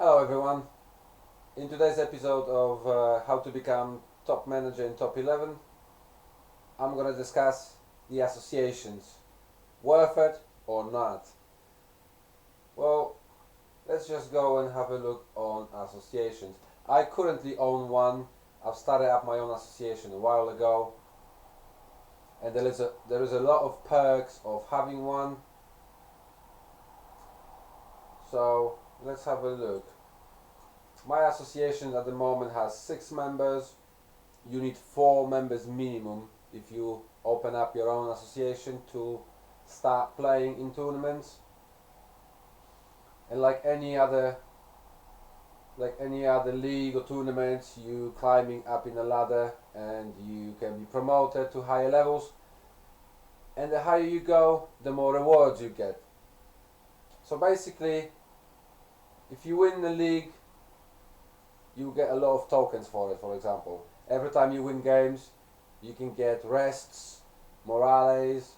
Hello everyone. In today's episode of how to become top manager in top 11, I'm going to discuss the associations. Worth it or not? Well, let's just go and have a look on associations. I currently own one. I've started up my own association a while ago, and there is a lot of perks of having one. So let's have a look. My association at the moment has 6 members. You need 4 members minimum if you open up your own association to start playing in tournaments. And like any other league or tournament, you climbing up in a ladder and you can be promoted to higher levels. And the higher you go, the more rewards you get. So basically, if you win the league, you get a lot of tokens for it. For example, every time you win games, you can get rests, morales,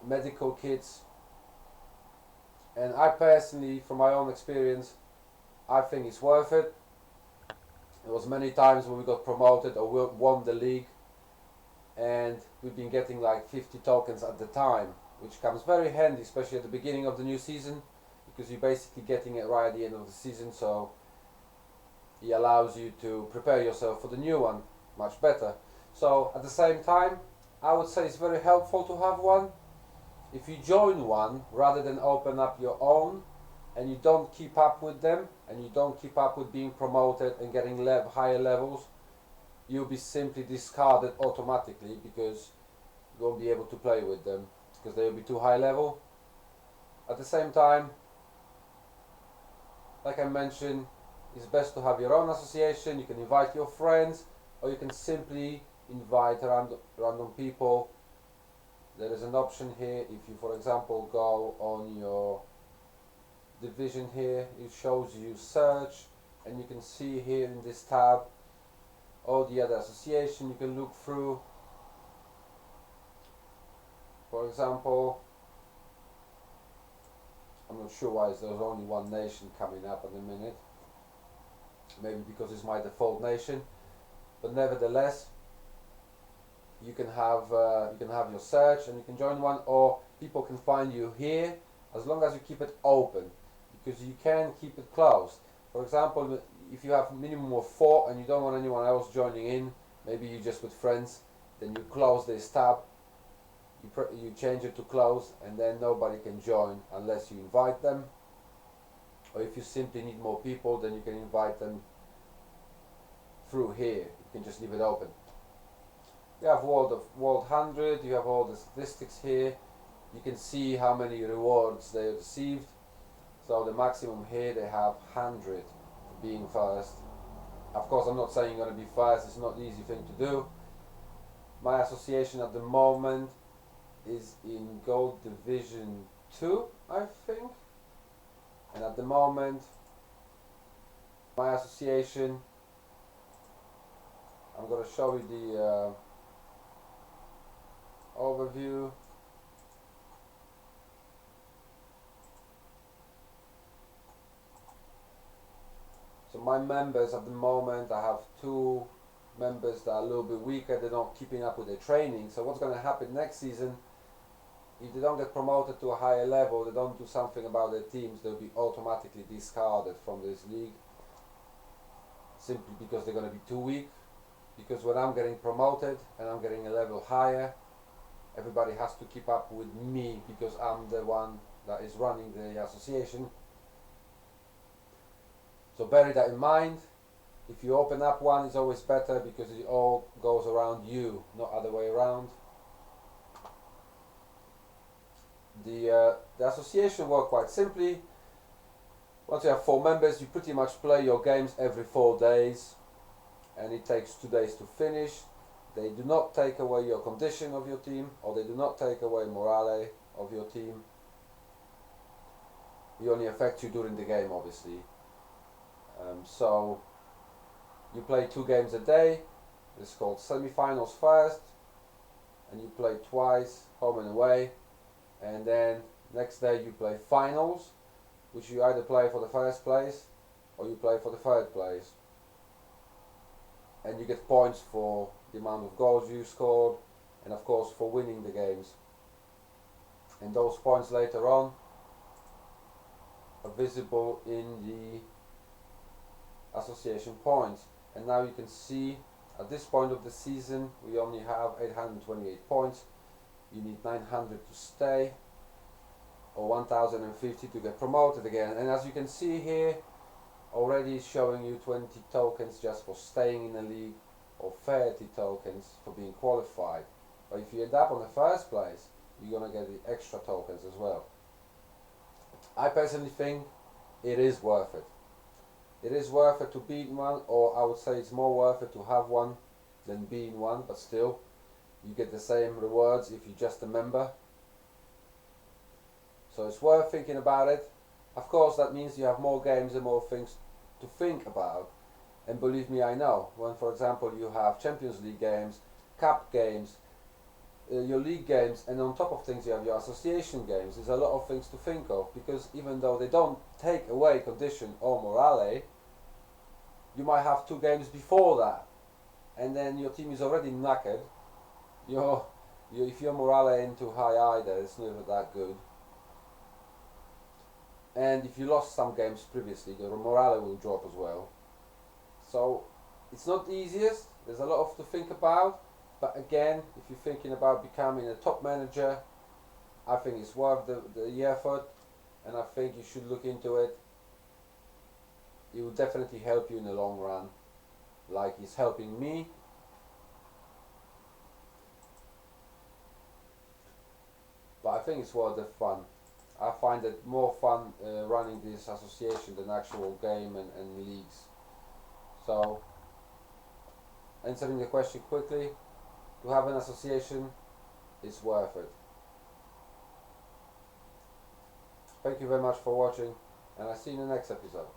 medical kits. And I personally, from my own experience, I think it's worth it. There was many times when we got promoted or won the league, and we've been getting like 50 tokens at the time, which comes very handy, especially at the beginning of the new season, because you're basically getting it right at the end of the season. So it allows you to prepare yourself for the new one much better. So at the same time, I would say it's very helpful to have one. If you join one rather than open up your own, and you don't keep up with them, and you don't keep up with being promoted and getting higher levels, you'll be simply discarded automatically because you won't be able to play with them because they'll be too high level. At the same time, like I mentioned, it's best to have your own association. You can invite your friends, or you can simply invite random people. There is an option here. If you, for example, go on your division here, it shows you search, and you can see here in this tab all the other association you can look through. For example, I'm not sure why there's only one nation coming up at the minute. Maybe because it's my default nation, but nevertheless, you can have your search and you can join one, or people can find you here as long as you keep it open, because you can keep it closed. For example, if you have minimum of 4 and you don't want anyone else joining in, maybe you just with friends, then you close this tab, you change it to close, and then nobody can join unless you invite them. Or if you simply need more people, then you can invite them through here. You can just leave it open. You have World 100, you have all the statistics here. You can see how many rewards they received. So the maximum here, they have 100 for being first. Of course, I'm not saying you're going to be first, it's not an easy thing to do. My association at the moment is in Gold Division 2, I think. And at the moment, my association, I'm going to show you the overview. So my members at the moment, I have 2 members that are a little bit weaker. They're not keeping up with their training. So what's going to happen next season, if they don't get promoted to a higher level, they don't do something about their teams, they'll be automatically discarded from this league, simply because they're going to be too weak. Because when I'm getting promoted and I'm getting a level higher, everybody has to keep up with me because I'm the one that is running the association. So bear that in mind. If you open up one, it's always better because it all goes around you, not other way around. The association works quite simply. Once you have 4 members, you pretty much play your games every 4 days, and it takes 2 days to finish. They do not take away your condition of your team, or they do not take away morale of your team. It only affects you during the game, obviously. So you play 2 games a day. It's called semi-finals first, and you play twice, home and away, and then next day you play finals, which you either play for the first place or you play for the third place. And you get points for the amount of goals you scored, and of course for winning the games. And those points later on are visible in the association points. And now you can see at this point of the season we only have 828 points. You need 900 to stay, or 1050 to get promoted again. And as you can see here, already showing you 20 tokens just for staying in the league, or 30 tokens for being qualified. But if you end up on the first place, you're gonna get the extra tokens as well. I personally think it is worth it. It is worth it to be in one, or I would say it's more worth it to have one than be in one, but still, you get the same rewards if you're just a member. So it's worth thinking about it. Of course, that means you have more games and more things to think about. And believe me, I know. When, for example, you have Champions League games, Cup games, your league games, and on top of things you have your association games, there's a lot of things to think of, because even though they don't take away condition or morale, you might have 2 games before that, and then your team is already knackered. If your morale ain't too high either, it's never that good. And if you lost some games previously, your morale will drop as well. So it's not the easiest, there's a lot to think about, but again, if you're thinking about becoming a top manager, I think it's worth the effort, and I think you should look into it. It will definitely help you in the long run, like it's helping me. But I think it's worth the fun. I find it more fun running this association than actual game and leagues. So, answering the question quickly, to have an association, it's worth it. Thank you very much for watching, and I'll see you in the next episode.